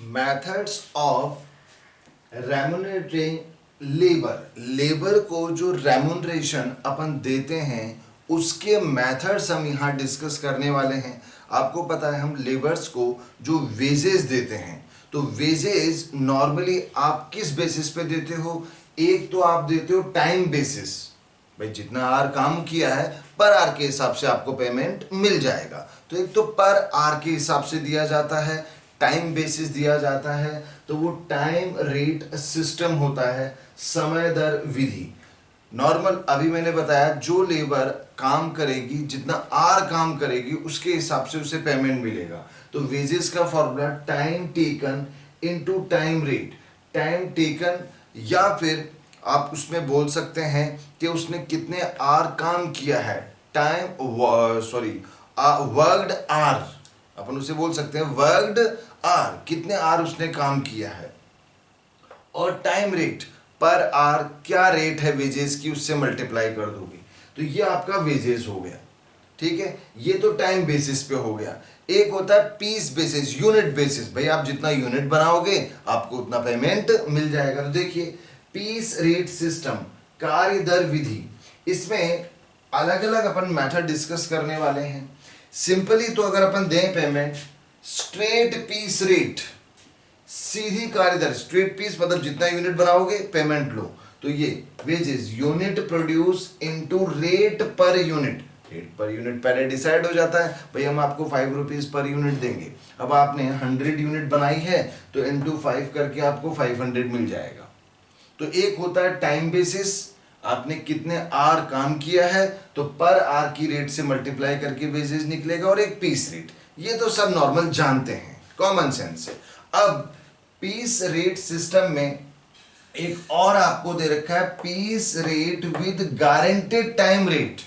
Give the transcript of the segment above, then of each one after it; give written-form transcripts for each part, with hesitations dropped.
Methods of रेम्यूनरेटिंग labour को जो remuneration अपन देते हैं उसके मेथड्स हम यहाँ डिस्कस करने वाले हैं। आपको पता है हम लेबर्स को जो वेजेस देते हैं, तो वेजेस नॉर्मली आप किस बेसिस पे देते हो? एक तो आप देते हो टाइम बेसिस, भाई जितना आर काम किया है पर आर के हिसाब से आपको पेमेंट मिल जाएगा। तो एक तो पर आर के हिसाब से दिया जाता है, टाइम बेसिस दिया जाता है, तो वो टाइम रेट सिस्टम होता है, समय दर विधि। नॉर्मल अभी मैंने बताया जो लेबर काम करेगी, जितना आर काम करेगी उसके हिसाब से उसे पेमेंट मिलेगा। तो वेजेस का formula time taken into time rate. Time taken या फिर आप उसमें बोल सकते हैं कि उसने कितने आर काम किया है, वर्कड आर, अपन उसे बोल सकते हैं वर्कड आर, कितने आर उसने काम किया है। और टाइम रेट, पर आर क्या रेट है वेजेस की, उससे मल्टीप्लाई कर दोगे तो ये आपका वेजेस हो गया। ठीक है, ये तो टाइम बेसिस पे हो गया। एक होता है पीस बेसिस, यूनिट बेसिस, भाई आप जितना यूनिट बनाओगे आपको उतना पेमेंट मिल जाएगा। तो देखिए पीस रेट सिस्टम, कार्य दर विधि, इसमें अलग अलग अपन मेथड डिस्कस करने वाले हैं। सिंपली तो अगर अपन दें पेमेंट स्ट्रेट पीस रेट, सीधी कार्य दर, स्ट्रेट पीस मतलब जितना यूनिट बनाओगे पेमेंट लो, तो ये wages unit produce into rate पर यूनिट। रेट पर यूनिट पहले डिसाइड हो जाता है, भाई हम आपको 5 रुपीज पर यूनिट देंगे। अब आपने 100 यूनिट बनाई है तो इनटू 5 करके आपको 500 मिल जाएगा। तो एक होता है टाइम बेसिस, आपने कितने आर काम किया है तो पर आर की रेट से मल्टीप्लाई करके वेजेस निकलेगा, और एक पीस रेट। ये तो सब नॉर्मल जानते हैं, कॉमन सेंस से। अब पीस रेट सिस्टम में एक और आपको दे रखा है piece rate with guaranteed time rate.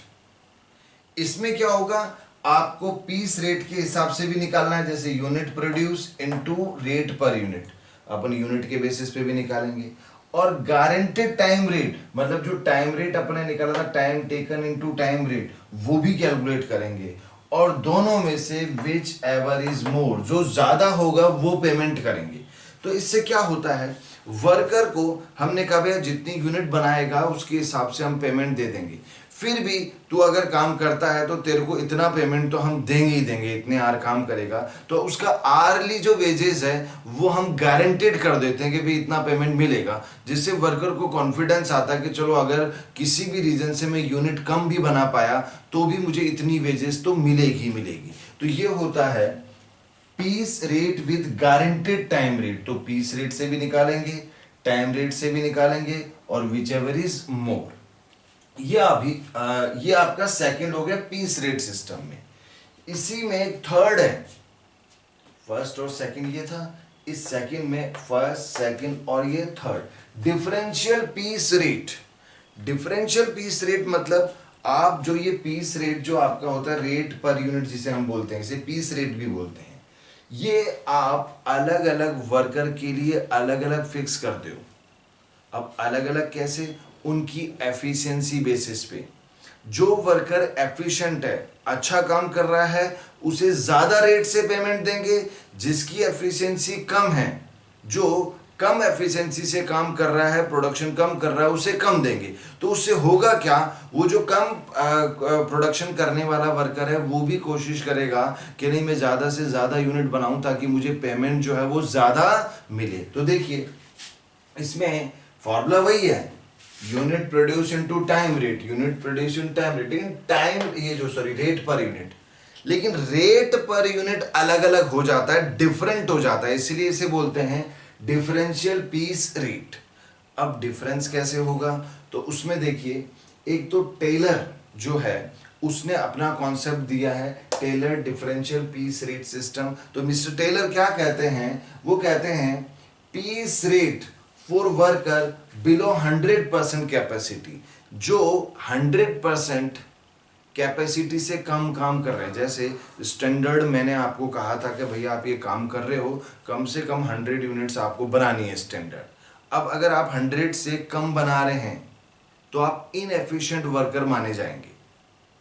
इसमें क्या होगा, आपको पीस रेट के हिसाब से भी निकालना है, जैसे यूनिट प्रोड्यूस इनटू रेट पर यूनिट, अपन यूनिट के बेसिस पे भी निकालेंगे। और गारंटेड टाइम रेट मतलब जो टाइम रेट अपने निकाला था, time taken into time rate, वो भी कैलकुलेट करेंगे। और दोनों में से विच एवर इज मोर, जो ज्यादा होगा वो पेमेंट करेंगे। तो इससे क्या होता है, वर्कर को हमने कहा भैया जितनी यूनिट बनाएगा उसके हिसाब से हम पेमेंट दे देंगे, फिर भी तू अगर काम करता है तो तेरे को इतना पेमेंट तो हम देंगे ही देंगे, इतने आर काम करेगा तो उसका आरली जो वेजेस है वो हम गारंटेड कर देते हैं कि भाई इतना पेमेंट मिलेगा, जिससे वर्कर को कॉन्फिडेंस आता है कि चलो अगर किसी भी रीजन से मैं यूनिट कम भी बना पाया तो भी मुझे इतनी वेजेस तो मिलेगी मिलेगी। तो ये होता है piece rate with guaranteed time rate. तो पीस रेट से भी निकालेंगे, टाइम रेट से भी निकालेंगे, और विच एवर इज मोर। ये आपका सेकंड हो गया पीस रेट सिस्टम में। इसी में थर्ड है, फर्स्ट और सेकंड ये था, इस सेकंड में फर्स्ट सेकंड और ये third, differential piece rate. Differential piece rate मतलब आप जो ये पीस रेट जो आपका होता है रेट पर यूनिट जिसे हम बोलते हैं, इसे पीस रेट भी बोलते हैं, ये आप अलग अलग वर्कर के लिए अलग अलग फिक्स करते हो। अब अलग अलग कैसे, उनकी एफिशिएंसी बेसिस पे। जो वर्कर एफिशिएंट है, अच्छा काम कर रहा है, उसे ज्यादा रेट से पेमेंट देंगे। जिसकी एफिशिएंसी कम है, जो कम एफिशिएंसी से काम कर रहा है, प्रोडक्शन कम कर रहा है, उसे कम देंगे। तो उससे होगा क्या, वो जो कम प्रोडक्शन करने वाला वर्कर है वो भी कोशिश करेगा कि नहीं मैं ज्यादा से ज्यादा यूनिट बनाऊं ताकि मुझे पेमेंट जो है वो ज्यादा मिले। तो देखिए इसमें फॉर्मूला वही है, unit produce into time rate, unit produce in time rate, in time rate पर यूनिट। लेकिन रेट पर यूनिट अलग अलग हो जाता है, डिफरेंट हो जाता है, इसलिए इसे बोलते हैं डिफरेंशियल पीस रेट। अब डिफरेंस कैसे होगा, तो उसमें देखिए एक तो टेलर जो है उसने अपना कॉन्सेप्ट दिया है Taylor differential piece rate system. तो मिस्टर टेलर क्या कहते हैं, वो कहते हैं piece rate for worker below 100% capacity, जो 100% कैपेसिटी से कम काम कर रहे हैं। जैसे स्टैंडर्ड मैंने आपको कहा था कि भैया आप ये काम कर रहे हो, कम से कम 100 यूनिट्स आपको बनानी है स्टैंडर्ड। अब अगर आप 100 से कम बना रहे हैं तो आप इनएफिशिएंट वर्कर माने जाएंगे।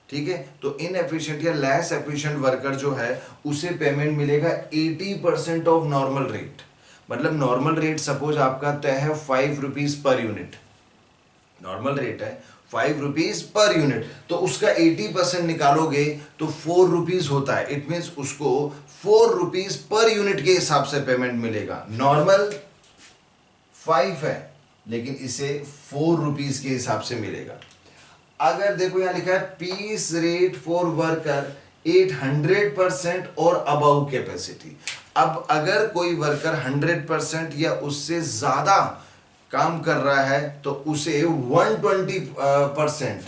ठीक है, तो इनएफिशिएंट या लेस एफिशिएंट वर्कर जो है उसे पेमेंट मिलेगा 80% ऑफ नॉर्मल रेट। मतलब नॉर्मल रेट सपोज आपका तय है 5 rupees per unit, normal rate है 5 रुपीज पर यूनिट, तो उसका 80% निकालोगे तो 4 रुपीज होता है। इट मीन्स उसको 4 रुपीज पर यूनिट के हिसाब से पेमेंट मिलेगा। नॉर्मल 5 है लेकिन इसे 4 रुपीज के हिसाब से मिलेगा। अगर देखो यहां लिखा है पीस रेट फॉर वर्कर 800% और अबव कैपेसिटी। अब अगर कोई वर्कर 100% या उससे ज्यादा काम कर रहा है तो उसे 120%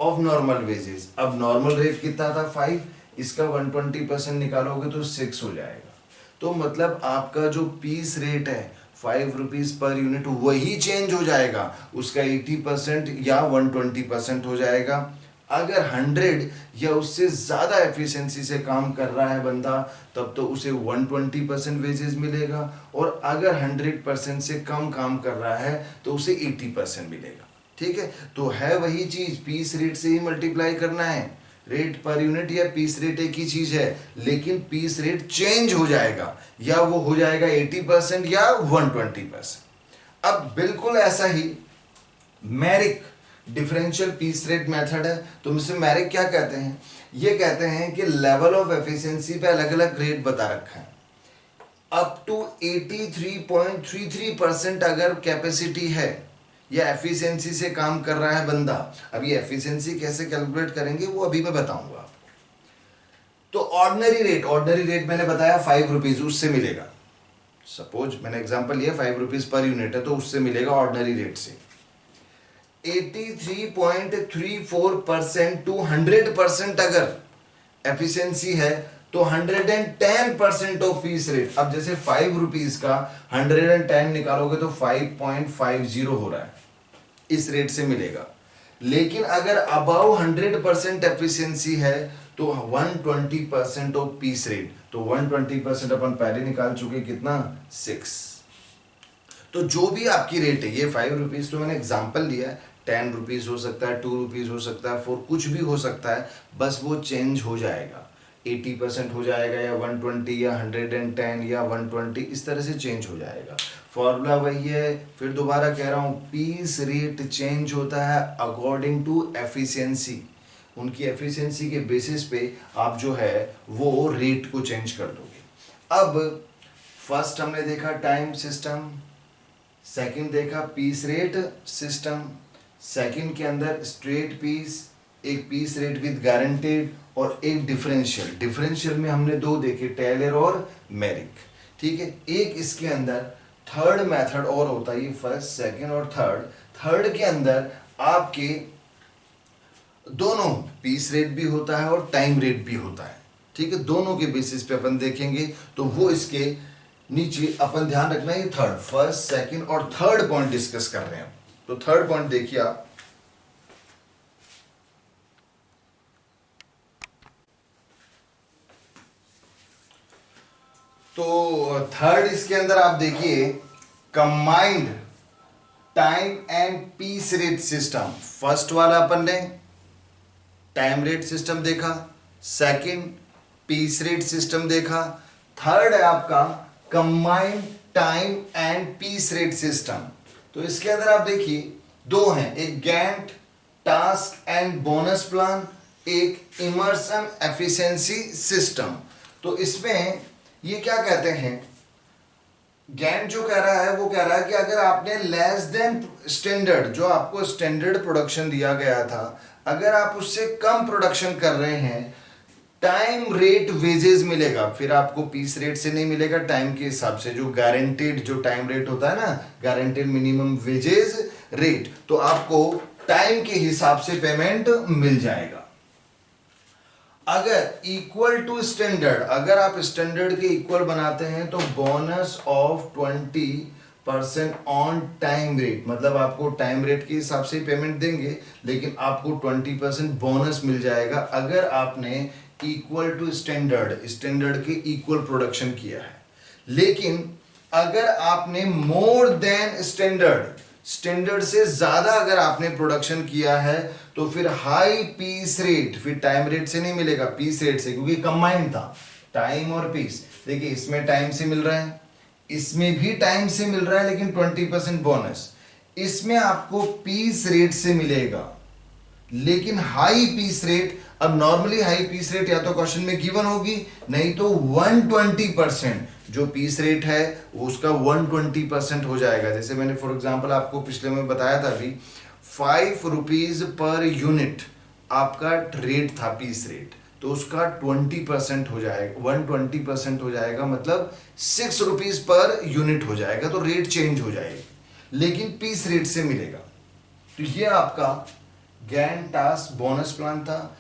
ऑफ नॉर्मल वेजेस। अब नॉर्मल रेट कितना था 5, इसका 120% निकालोगे तो 6 हो जाएगा। तो मतलब आपका जो पीस रेट है 5 रुपीज पर यूनिट वही चेंज हो जाएगा, उसका 80% या 120% हो जाएगा। अगर 100 या उससे ज्यादा एफिशिएंसी से काम कर रहा है बंदा तब तो उसे 120% वेजेस मिलेगा, और अगर 100% से कम काम कर रहा है तो उसे 80% मिलेगा। ठीक है, तो है वही चीज, पीस रेट से ही मल्टीप्लाई करना है। रेट पर यूनिट या पीस रेट एक ही चीज है, लेकिन पीस रेट चेंज हो जाएगा, या वो हो जाएगा 80% या 120%। अब बिल्कुल ऐसा ही Merrick differential piece rate method है। तो मिस्टर मैरिक क्या कहते हैं, ये कहते हैं कि लेवल ऑफ एफिशिएंसी पे अलग अलग रेट बता रखा है। अप टू 83.33% अगर कैपेसिटी है या एफिशिएंसी से काम कर रहा है बंदा, अब ये एफिशिएंसी कैसे कैलकुलेट करेंगे वो अभी मैं बताऊंगा आपको। तो ऑर्डिनरी रेट मैंने बताया 5 रुपीज, उससे मिलेगा। सपोज मैंने एग्जांपल लिया 5 रुपीज पर यूनिट है तो उससे मिलेगा ऑर्डिनरी रेट से। 83.34% टू 100% अगर एफिशिएंसी है तो 110% ऑफ पीस रेट। अब जैसे 5 रुपीज का 110 निकालोगे तो 5.50 हो रहा है, इस रेट से मिलेगा। लेकिन अगर अबाउ 100% एफिशिएंसी है तो 120% ऑफ पीस रेट। तो 120% अपन पहले निकाल चुके, कितना 6। तो जो भी आपकी रेट है, ये 5 रुपीज तो मैंने एग्जांपल लिया है, 10 रुपीज हो सकता है, 2 रुपीज हो सकता है, 4 कुछ भी हो सकता है, बस वो चेंज हो जाएगा। 80% हो जाएगा या 120 या 110 या 120, इस तरह से चेंज हो जाएगा। फॉर्मूला वही है, फिर दोबारा कह रहा हूँ, पीस रेट चेंज होता है अकॉर्डिंग टू एफिशिएंसी। उनकी एफिशिएंसी के बेसिस पे आप जो है वो रेट को चेंज कर दोगे। अब फर्स्ट हमने देखा टाइम सिस्टम, सेकंड देखा पीस रेट सिस्टम, सेकंड के अंदर स्ट्रेट पीस, एक पीस रेट विद गारंटेड और एक डिफरेंशियल। डिफरेंशियल में हमने 2 देखे, टेलर और मैरिक। ठीक है, एक इसके अंदर थर्ड मेथड और होता है, ये फर्स्ट सेकंड और थर्ड। थर्ड के अंदर आपके दोनों पीस रेट भी होता है और टाइम रेट भी होता है। ठीक है, दोनों के बेसिस पे अपन देखेंगे, तो वो इसके नीचे अपन ध्यान रखना, ये थर्ड, फर्स्ट सेकंड और थर्ड पॉइंट डिस्कस कर रहे हैं। तो थर्ड पॉइंट देखिए आप, तो थर्ड इसके अंदर आप देखिए combined time and piece rate system. First वाला अपन ने टाइम रेट सिस्टम देखा, सेकंड पीस रेट सिस्टम देखा, थर्ड है आपका combined time and piece rate system. तो इसके अंदर आप देखिए 2 हैं, एक Gantt task and bonus plan, एक इमर्सन एफिशिएंसी सिस्टम। तो इसमें ये क्या कहते हैं, गैंट जो कह रहा है वो कह रहा है कि अगर आपने लेस देन स्टैंडर्ड, जो आपको स्टैंडर्ड प्रोडक्शन दिया गया था, अगर आप उससे कम प्रोडक्शन कर रहे हैं, टाइम रेट वेजेस मिलेगा। फिर आपको पीस रेट से नहीं मिलेगा, टाइम के हिसाब से, जो गारंटेड जो टाइम रेट होता है ना, गारंटेड मिनिमम वेजेस रेट, तो आपको टाइम के हिसाब से पेमेंट मिल जाएगा। अगर इक्वल टू स्टैंडर्ड, अगर आप स्टैंडर्ड के इक्वल बनाते हैं तो bonus of 20% on time rate, मतलब आपको टाइम रेट के हिसाब से ही पेमेंट देंगे, लेकिन आपको 20% बोनस मिल जाएगा अगर आपने इक्वल टू स्टैंडर्ड के इक्वल प्रोडक्शन किया है। लेकिन अगर आपने मोर देन स्टैंडर्ड से ज्यादा अगर आपने प्रोडक्शन किया है तो फिर हाई पीस रेट, फिर टाइम रेट से नहीं मिलेगा, पीस रेट से, क्योंकि कंबाइंड था टाइम और पीस। देखिए इसमें टाइम से मिल रहा है, इसमें भी टाइम से मिल रहा है लेकिन 20% बोनस, इसमें आपको पीस रेट से मिलेगा लेकिन हाई पीस रेट। अब नॉर्मली हाई पीस रेट या तो क्वेश्चन में गिवन होगी, नहीं तो 120% जो पीस रेट है वो उसका 120% हो जाएगा। जैसे मैंने फॉर एग्जांपल आपको पिछले में बताया था अभी, 5 रुपीज पर यूनिट आपका रेट था पीस रेट, तो उसका 20% हो जाएगा, 120% हो जाएगा, मतलब 6 रुपीज पर यूनिट हो जाएगा। तो रेट चेंज हो जाएगी लेकिन पीस रेट से मिलेगा। तो ये आपका गैंट टास्क बोनस प्लान था।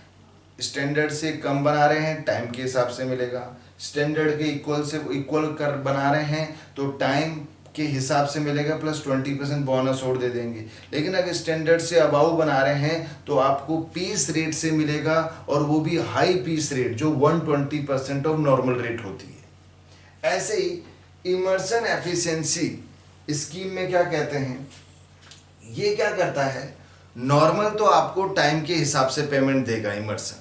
स्टैंडर्ड से कम बना रहे हैं, टाइम के हिसाब से मिलेगा। स्टैंडर्ड के इक्वल से इक्वल कर बना रहे हैं तो टाइम के हिसाब से मिलेगा, प्लस 20% बोनस और दे देंगे। लेकिन अगर स्टैंडर्ड से अबाउ बना रहे हैं तो आपको पीस रेट से मिलेगा, और वो भी हाई पीस रेट जो 120% ऑफ नॉर्मल रेट होती है। ऐसे ही इमर्सन एफिशिएंसी स्कीम में क्या कहते हैं, ये क्या करता है, नॉर्मल तो आपको टाइम के हिसाब से पेमेंट देगा। इमर्सन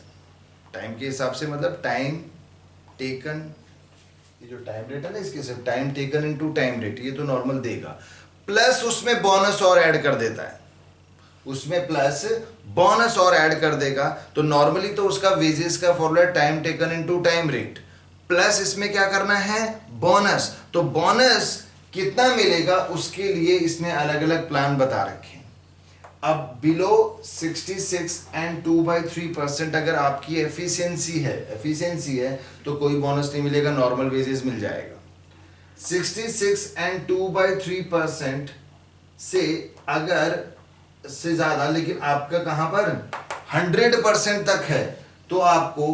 टाइम के हिसाब से मतलब टाइम टेकन, ये जो टाइम रेट है ना, इसके सिर्फ time taken into time rate, ये तो नॉर्मल देगा, प्लस उसमें बोनस और ऐड कर देता है, उसमें प्लस बोनस और ऐड कर देगा। तो नॉर्मली तो उसका वेजेस का formula time taken into time rate, plus इसमें क्या करना है, बोनस। तो बोनस कितना मिलेगा उसके लिए इसने अलग अलग प्लान बता रखे हैं। अब बिलो 66 एंड 2/3% अगर आपकी एफिशिएंसी है तो कोई बोनस नहीं मिलेगा, नॉर्मल वेजेस मिल जाएगा। 66 एंड 2/3% से अगर से ज्यादा, लेकिन आपका कहां पर 100% तक है, तो आपको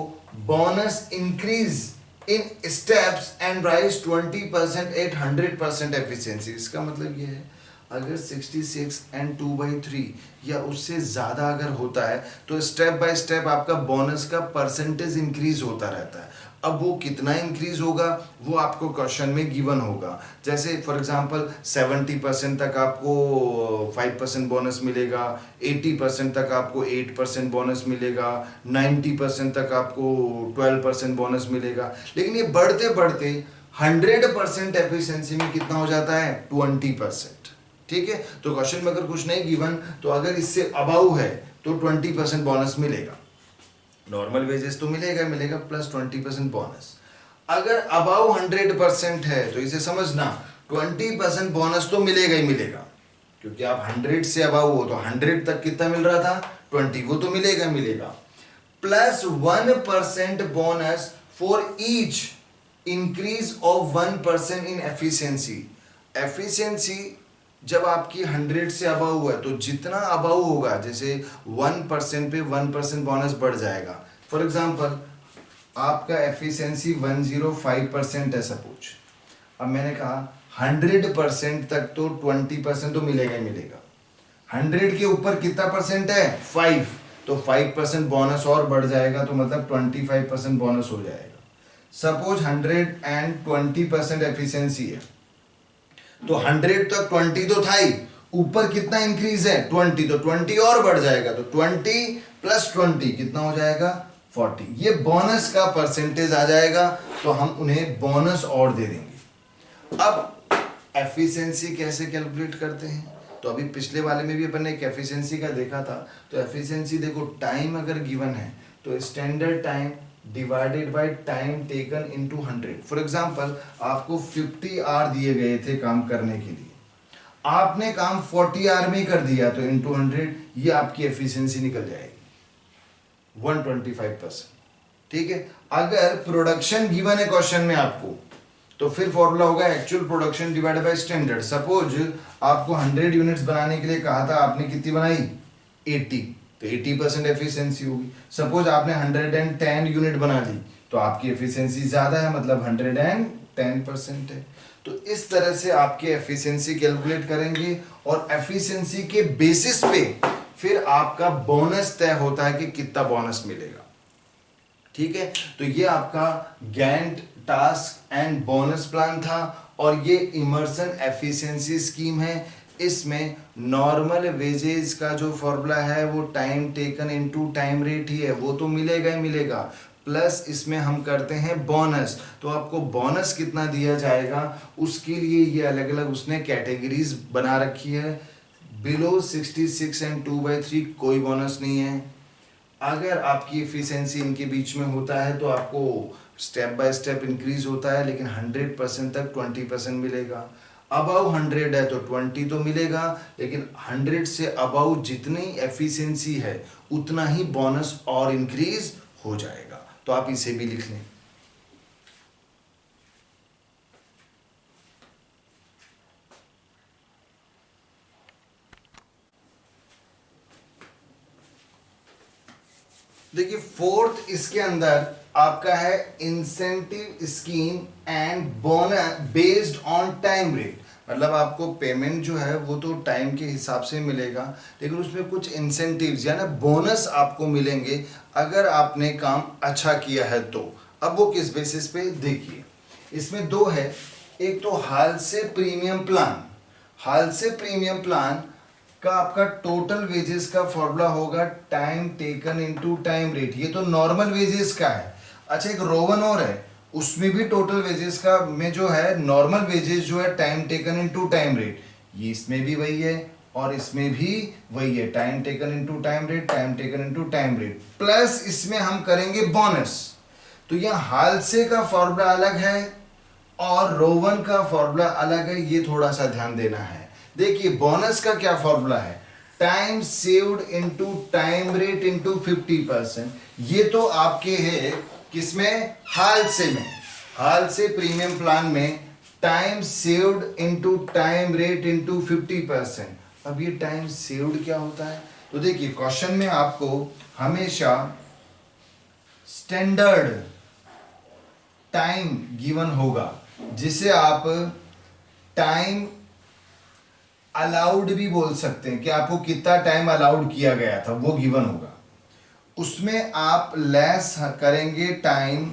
bonus increase in steps and rise 20% at 100% efficiency. इसका मतलब ये है अगर 66 एंड 2/3 या उससे ज़्यादा अगर होता है तो स्टेप बाय स्टेप आपका बोनस का परसेंटेज इंक्रीज होता रहता है। अब वो कितना इंक्रीज होगा वो आपको क्वेश्चन में गिवन होगा। जैसे फॉर एग्जांपल 70% तक आपको 5% बोनस मिलेगा, 80% तक आपको 8% बोनस मिलेगा, 90% तक आपको 12% बोनस मिलेगा। लेकिन ये बढ़ते बढ़ते 100% एफिशिएंसी में कितना हो जाता है, 20%। ठीक है, तो क्वेश्चन में अगर कुछ नहीं गिवन तो अगर इससे अबाउ है तो 20% बोनस मिलेगा। नॉर्मल वेजेस तो मिलेगा प्लस 20% बोनस। अगर अबाउ 100% है तो इसे समझना 20% बोनस तो मिलेगा ही मिलेगा, क्योंकि आप 100 से अबाउ हो तो 100 तक कितना मिल रहा था, 20, वो तो मिलेगा plus 1% bonus for each increase of 1% in efficiency. Efficiency जब आपकी 100 से अबाउ है तो जितना अबाउ होगा, जैसे 1% पे 1% बोनस बढ़ जाएगा। फॉर एग्जांपल आपका एफिशिएंसी 105% है सपोज, अब मैंने कहा 100% तक तो 20% तो मिलेगा ही मिलेगा। 100 के ऊपर कितना परसेंट है, 5, तो 5% बोनस और बढ़ जाएगा, तो मतलब 25% बोनस हो जाएगा। सपोज 120% एफिशिएंसी है तो 100 तक 20 तो था ही, ऊपर कितना इंक्रीज है, 20, तो 20 और बढ़ जाएगा, तो 20 प्लस 20 कितना हो जाएगा, 40। ये बोनस का परसेंटेज आ जाएगा, तो हम उन्हें बोनस और दे देंगे। अब एफिशिएंसी कैसे कैलकुलेट करते हैं, तो अभी पिछले वाले में भी अपन ने एक एफिशिएंसी का देखा था। तो एफिशिएंसी देखो, टाइम अगर गिवन है तो standard time divided by time taken into 100। For example आपको 50 आवर दिए गए थे काम करने के लिए, आपने काम 40 आवर में कर दिया, तो इनटू 100 ये आपकी एफिशिएंसी निकल जाएगी 125%। ठीक है, अगर प्रोडक्शन गिवन है क्वेश्चन में आपको, तो फिर फॉर्मूला होगा actual production divided by standard. Suppose आपको 100 यूनिट्स बनाने के लिए कहा था, आपने कितनी बनाई, 80, तो 80% एफिशिएंसी होगी। सपोज आपने 110 यूनिट बना ली, तो आपकी एफिशिएंसी ज्यादा है, मतलब 110% है। तो इस तरह से आपके एफिशिएंसी कैलकुलेट करेंगे, और एफिशिएंसी के बेसिस पे फिर आपका बोनस तय होता है कि कितना बोनस मिलेगा। ठीक है, तो ये आपका Gantt task and bonus plan था, और ये इमर्सन एफिशिएंसी स्कीम है। इसमें नॉर्मल वेजेस का जो फॉर्मूला है वो time taken into time rate ही है, वो तो मिलेगा ही मिलेगा, प्लस इसमें हम करते हैं बोनस, तो आपको बोनस कितना दिया जाएगा उसके लिए ये अलग अलग उसने कैटेगरीज बना रखी है। बिलो 66 एंड 2/3 कोई बोनस नहीं है। अगर आपकी एफिशिएंसी इनके बीच में होता है तो आपको स्टेप बाय स्टेप इंक्रीज होता है, लेकिन 100% तक 20% मिलेगा। अबाउ 100 है तो 20 तो मिलेगा, लेकिन 100 से अबाउ जितनी एफिशिएंसी है उतना ही बोनस और इंक्रीज हो जाएगा। तो आप इसे भी लिख लें। देखिए फोर्थ इसके अंदर आपका है incentive scheme and bonus based on time rate, मतलब आपको पेमेंट जो है वो तो टाइम के हिसाब से मिलेगा, लेकिन उसमें कुछ इंसेंटिव्स यानी बोनस आपको मिलेंगे अगर आपने काम अच्छा किया है तो। अब वो किस बेसिस पे, देखिए इसमें दो है। एक तो हाल से प्रीमियम प्लान, हाल से प्रीमियम प्लान का आपका टोटल वेजेस का फॉर्मूला होगा time taken into time rate, ये तो नॉर्मल वेजेस का है। अच्छा एक रोवन और है, उसमें भी टोटल वेजेस का में जो है नॉर्मल वेजेस जो है time taken into time rate, ये इसमें भी वही है और इसमें भी वही है, time taken into time rate, time taken into time rate, plus इसमें हम करेंगे बोनस। तो यहाँ हाल से का फॉर्मूला अलग है और रोवन का फॉर्मूला अलग है, ये थोड़ा सा ध्यान देना है। देखिए बोनस का क्या फॉर्मूला है, time saved into time rate into 50%, ये तो आपके है किसमें, हाल से में, हाल से प्रीमियम प्लान में time saved into time rate into 50%। अब ये टाइम सेव्ड क्या होता है, तो देखिए क्वेश्चन में आपको हमेशा स्टैंडर्ड टाइम गिवन होगा जिसे आप टाइम अलाउड भी बोल सकते हैं कि आपको कितना टाइम अलाउड किया गया था वो गिवन होगा, उसमें आप लेस करेंगे टाइम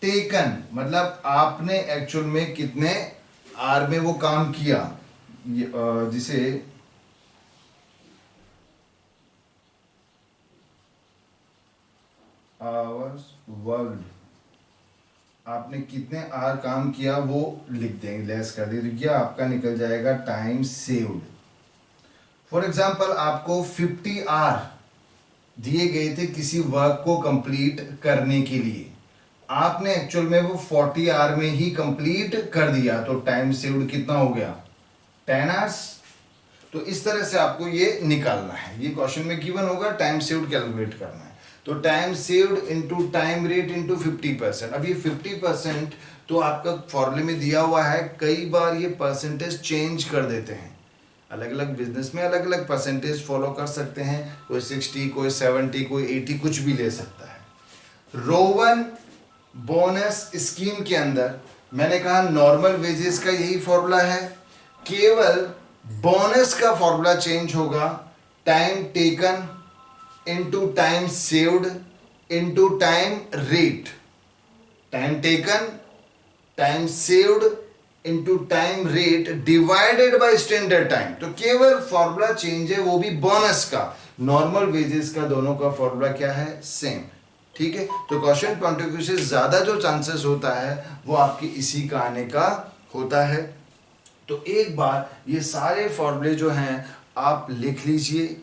टेकन, मतलब आपने एक्चुअल में कितने आवर में वो काम किया, जिसे आवर्स वर्ल्ड, आपने कितने आवर काम किया वो लिख देंगे, लेस कर दीजिए, आपका निकल जाएगा टाइम सेव्ड। फॉर एग्जांपल आपको 50 आवर दिए गए थे किसी वर्क को कंप्लीट करने के लिए, आपने एक्चुअल में वो 40 आवर में ही कंप्लीट कर दिया, तो टाइम सेव्ड कितना हो गया, 10 आवर्स। तो इस तरह से आपको ये निकालना है, ये क्वेश्चन में गिवन होगा, टाइम सेव्ड कैलकुलेट करना है। तो time saved into time rate into 50%। अब ये 50% तो आपका फॉर्मूले में दिया हुआ है, कई बार ये परसेंटेज चेंज कर देते हैं, अलग अलग बिजनेस में अलग अलग परसेंटेज फॉलो कर सकते हैं, कोई 60, कोई 70, कोई 80, कुछ भी ले सकता है। रोवन बोनस स्कीम के अंदर मैंने कहा नॉर्मल वेजेस का यही फॉर्मूला है, केवल बोनस का फॉर्मूला चेंज होगा, time taken into time saved into time rate, time taken time saved into time rate divided by standard time. तो केवल फॉर्मूला चेंज है, वो भी बोनस का, नॉर्मल वेजेस का दोनों का फॉर्मूला क्या है, सेम। ठीक है, तो क्वेश्चन पॉइंट ऑफ व्यू से ज्यादा जो चांसेस होता है वो आपकी इसी का आने का होता है। तो एक बार ये सारे फॉर्मूले जो हैं आप लिख लीजिए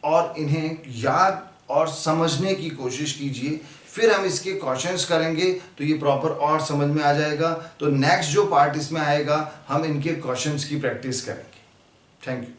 और इन्हें याद और समझने की कोशिश कीजिए, फिर हम इसके क्वेश्चंस करेंगे तो ये प्रॉपर और समझ में आ जाएगा। तो नेक्स्ट जो पार्ट इसमें आएगा हम इनके क्वेश्चंस की प्रैक्टिस करेंगे। Thank you.